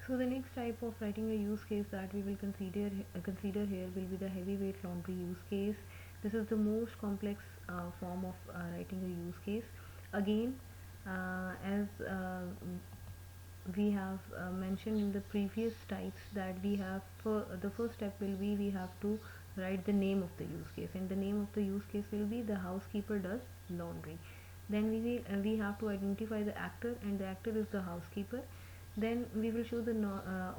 So the next type of writing a use case that we will consider here will be the heavyweight laundry use case. This is the most complex form of writing a use case. Again, as we have mentioned in the previous types, that we have for the first step will be we have to write the name of the use case, and the name of the use case will be the housekeeper does laundry. Then we have to identify the actor, and the actor is the housekeeper. Then we will show the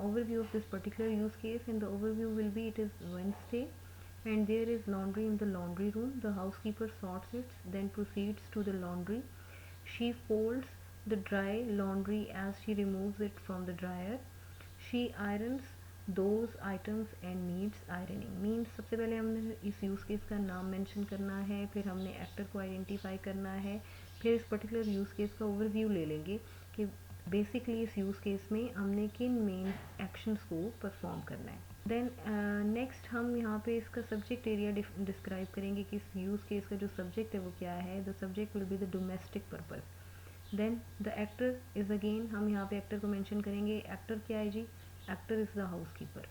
overview of this particular use case, and the overview will be it is Wednesday and there is laundry in the laundry room. The housekeeper sorts it, then proceeds to the laundry. She folds the dry laundry as she removes it from the dryer. She irons those items and needs ironing. Means सबसे पहले हमने इस use case का नाम mention करना है, फिर हमने एक्टर को आइडेंटिफाई करना है, फिर इस पर्टिकुलर यूज़ केस का ओवरव्यू ले लेंगे कि बेसिकली इस यूज़ केस में हमने किन मेन एक्शंस को परफॉर्म करना है. देन नेक्स्ट हम यहाँ पे इसका सब्जेक्ट एरिया डिस्क्राइब करेंगे कि इस यूज़ केस का जो सब्जेक्ट है वो क्या है. The subject will be the domestic purpose. Then the actor is again हम यहाँ पे एक्टर को मेंशन करेंगे. एक्टर क्या है जी? Actor is the housekeeper.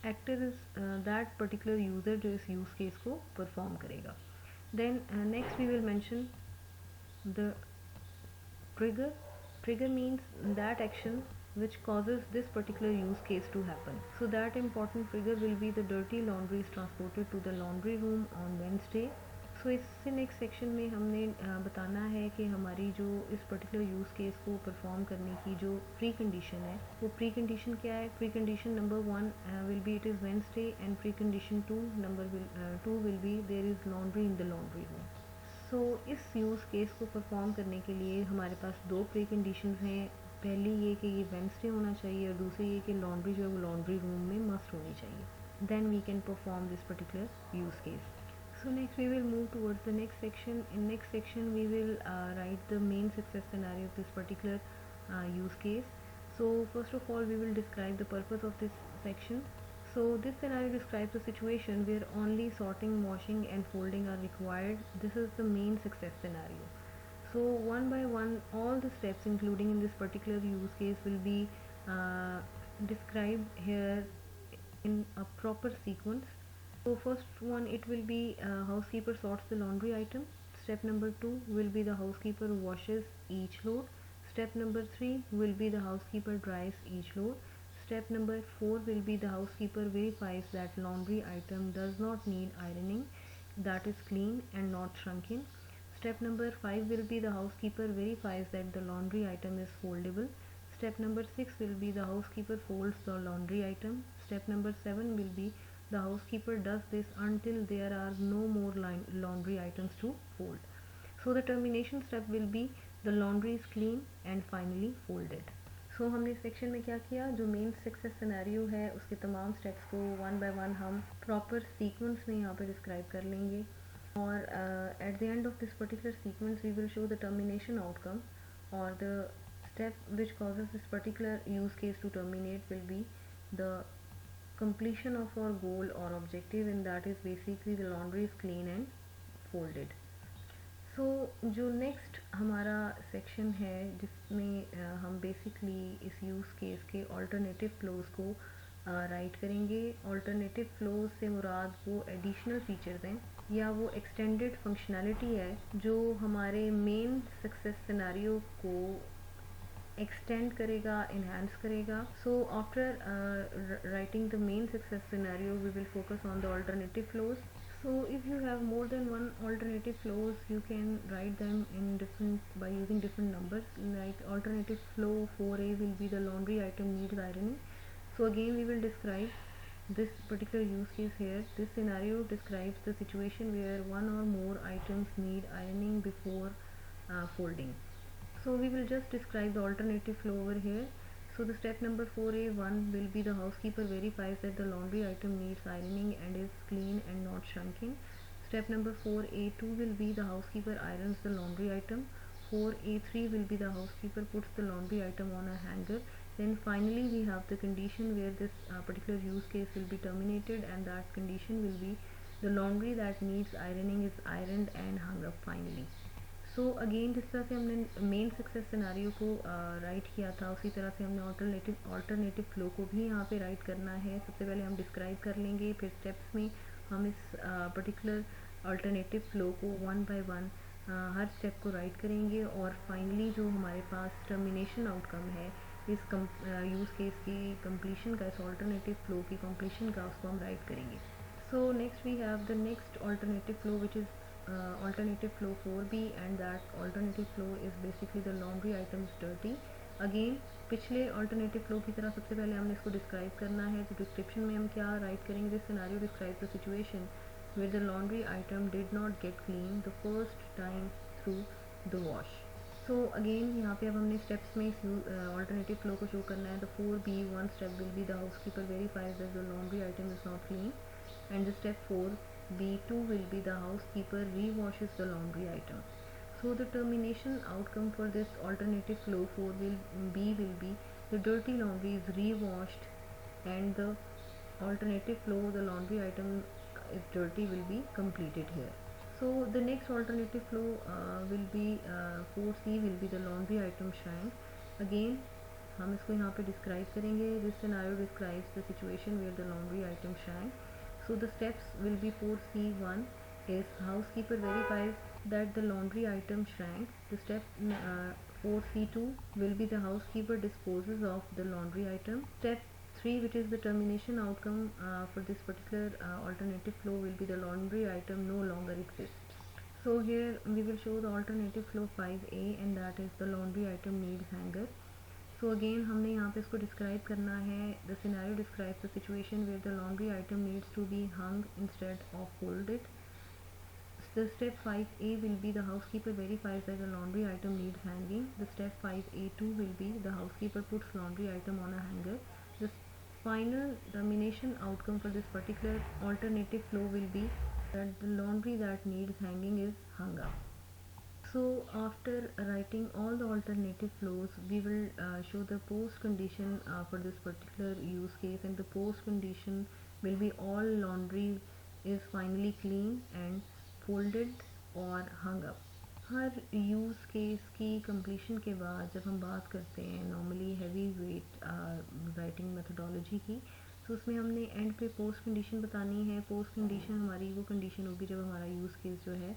Actor is that particular user जो इस यूज़ केस को परफॉर्म करेगा. Then next we will mention the trigger. Trigger means that action which causes this particular use case to happen. So that important trigger will be the dirty laundry is transported to the laundry room on Wednesday. सो इससे next section में हमने बताना है कि हमारी जो इस particular use case को परफॉर्म करने की जो प्री कंडीशन है वो प्री कंडीशन क्या है. Precondition number 1 will be it is Wednesday and precondition 2 will be there is laundry in the laundry room. So इस यूज़ केस को परफॉर्म करने के लिए हमारे पास दो प्री कंडीशंस हैं. पहली ये कि ये वेंसडे होना चाहिए और दूसरी ये कि लॉन्ड्री जो है वो लॉन्ड्री रूम में मस्ट होनी चाहिए. Then we can perform this particular use case. So next we will move towards the next section. In next section we will write the main success scenario of this particular use case. So first of all we will describe the purpose of this section. So this scenario describes a situation where only sorting, washing and folding are required. This is the main success scenario. So one by one all the steps including in this particular use case will be described here in a proper sequence. So first one it will be housekeeper sorts the laundry item. Step number 2 will be the housekeeper washes each load. Step number 3 will be the housekeeper dries each load. Step number 4 will be the housekeeper verifies that laundry item does not need ironing, that is clean and not shrunken. Step number 5 will be the housekeeper verifies that the laundry item is foldable. Step number 6 will be the housekeeper folds the laundry item. Step number 7 will be the housekeeper does this until there are no more laundry items to fold. So the termination step will be the laundry is clean and finally folded. So हमने इस section में क्या किया, जो main success scenario है उसके तमाम steps को वन बाय वन हम प्रॉपर सीक्वेंस में यहाँ पे डिस्क्राइब कर लेंगे और at the end of this particular sequence we will show the termination outcome और the step which causes this particular use case to terminate will be the completion of our goal or objective, and that is basically the laundry is clean and folded. So जो next हमारा section है जिसमें हम basically इस use case के alternative flows को right करेंगे. Alternative flows से मुराद वो एडिशनल फीचर्स हैं या वो एक्सटेंडेड फंक्शनैलिटी है जो हमारे मेन सक्सेस सिनेरियो को extend करेगा, enhance करेगा. So after writing the main success scenario we will focus on the alternative flows. So if you have more than one alternative flows you can write them in different by using different numbers. Like alternative flow 4a will be the laundry item needs ironing. So again we will describe this particular use case here. This scenario describes the situation where one or more items need ironing before folding. So we will just describe the alternative flow over here. So the step number 4a1 will be the housekeeper verifies that the laundry item needs ironing and is clean and not shrunken. Step number 4a2 will be the housekeeper irons the laundry item. 4a3 will be the housekeeper puts the laundry item on a hanger. Then finally we have the condition where this particular use case will be terminated, and that condition will be the laundry that needs ironing is ironed and hung up finally. So again जिस तरह से हमने main success scenario को right किया था, उसी तरह से हमने ऑल्टरनेटिव फ़्लो को भी यहाँ पे राइट करना है। सबसे पहले हम डिस्क्राइब कर लेंगे, फिर स्टेप्स में हम इस पर्टिकुलर अल्टरनेटिव फ़्लो को one by one her step को राइट करेंगे, और फाइनली जो हमारे पास टर्मिनेशन आउटकम है इस यूज़ केस की कंप्लीशन का, इस ऑल्टरनेटिव फ़्लो की कंप्लीशन का, उसको हम राइट करेंगे। So next we have the next alternative flow, which is alternative flow 4b, and that alternative flow is basically the laundry items dirty. Again पिछले alternative flow की तरह सबसे पहले हमने इसको डिस्क्राइब करना है। तो डिस्क्रिप्शन में हम क्या राइट करेंगे, this scenario describe the situation where the laundry item did not get clean the first time through the wash. So again यहाँ पे अब हमने steps में इस alternative flow को show करना है। The 4b one step will be the housekeeper verifies that the laundry item is not clean, and the step 4b2 will be the housekeeper re-washes the laundry item. So the termination outcome for this alternative flow 4b will be the dirty laundry is re-washed, and the alternative flow the laundry item is dirty will be completed here. So the next alternative flow will be 4c will be the laundry item shrank. Again हम इसको यहाँ पे describe करेंगे। This scenario describes the situation where the laundry item shank. So the steps will be 4c1 is housekeeper verifies that the laundry item shrank. The step 4c2 will be the housekeeper disposes of the laundry item. Step 3, which is the termination outcome for this particular alternative flow, will be the laundry item no longer exists. So here we will show the alternative flow 5a, and that is the laundry item needs hanger. So again हमने यहाँ पे इसको describe करना है। The scenario describes the situation where the laundry item needs to be hung instead of folded. The step 5a will be the housekeeper verifies that the laundry item needs hanging. The step 5a2 will be the housekeeper puts laundry item on a hanger. The final termination outcome for this particular alternative flow will be that the laundry that needs hanging is hung up. So after writing all the alternative flows, we will show the post condition for this particular use case, and the post condition will be all laundry is finally clean and folded or hung up. Her use case की completion के बाद जब हम बात करते हैं normally heavy weight writing methodology की, तो उसमें हमने एंड पे पोस्ट कंडीशन बतानी है। पोस्ट कंडीशन हमारी वो कंडीशन होगी जब हमारा यूज़ केस जो है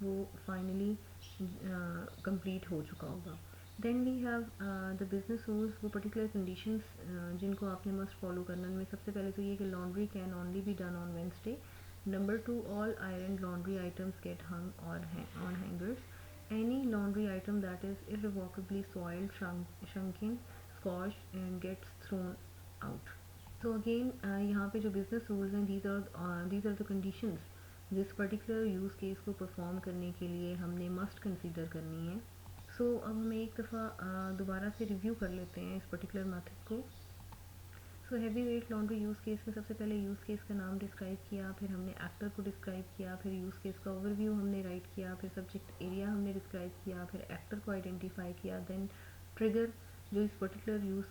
वो फाइनली कंप्लीट हो चुका होगा। Then we have the business rules, वो पर्टिकुलर कंडीशंस जिनको आपने मस्ट फॉलो करना है। सबसे पहले तो ये कि laundry can only be done on Wednesday. Number 2, all iron laundry items get hung or on hangers. Any laundry item that is irrevocably soiled, shrunken, squashed and gets thrown out. So again यहाँ पे जो business rules हैं, these are the conditions जिस particular use case को perform करने के लिए हमने must consider करनी है। So अब हम एक दफ़ा दोबारा से review कर लेते हैं इस particular method को। So heavy weight laundry use case में सबसे पहले यूज़ केस का नाम डिस्क्राइब किया, फिर हमने एक्टर को डिस्क्राइब किया, फिर यूज़ केस का ओवरव्यू हमने राइट किया, फिर सब्जेक्ट एरिया हमने डिस्क्राइब किया, फिर एक्टर को आइडेंटिफाई किया, देन ट्रिगर जो इस पर्टिकुलर यूज़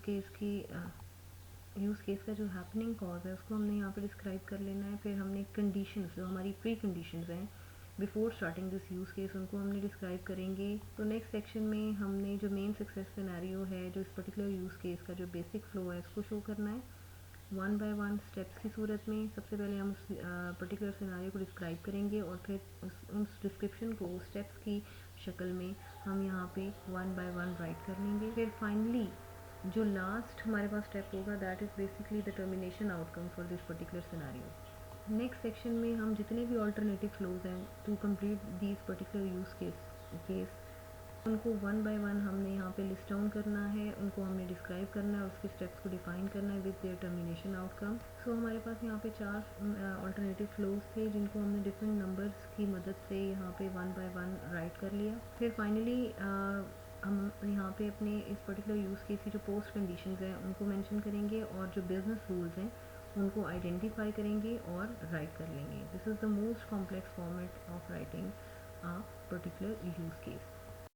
केस का जो हैपनिंग कॉज है उसको हमने यहाँ पे डिस्क्राइब कर लेना है। फिर हमने कंडीशंस जो हमारी प्री कंडीशंस हैं before starting this use case उनको हमने डिस्क्राइब करेंगे। तो नेक्स्ट सेक्शन में हमने जो मेन सक्सेस सिनेरियो है जो इस पर्टिकुलर यूज़ केस का जो बेसिक फ्लो है इसको शो करना है वन बाय वन स्टेप्स की सूरत में। सबसे पहले हम उस पर्टिकुलर सिनेरियो को डिस्क्राइब करेंगे और फिर उस डिस्क्रिप्शन को स्टेप्स की शक्ल में हम यहाँ पे वन बाय वन राइट कर लेंगे। फिर फाइनली जो लास्ट हमारे पास स्टेप होगा that is basically the termination outcome for this particular scenario. Next section में हम जितने भी ऑल्टरनेटिव फ्लोज हैं to complete these particular use case उनको वन बाय वन हमने यहाँ पे लिस्ट डाउन करना है, उनको हमने डिस्क्राइब करना है, उसके स्टेप्स को डिफाइन करना है विद देयर टर्मिनेशन आउटकम। सो हमारे पास यहाँ पे 4 ऑल्टरनेटिव फ्लोज थे जिनको हमने डिफरेंट नंबर्स की मदद से यहाँ पे वन बाय वन राइट कर लिया। फिर फाइनली हम यहाँ पे अपने इस पर्टिकुलर यूज़ केस की जो पोस्ट कंडीशंस हैं उनको मेंशन करेंगे और जो बिजनेस रूल्स हैं उनको आइडेंटिफाई करेंगे और राइट कर लेंगे। This is the most complex format of writing a particular use case.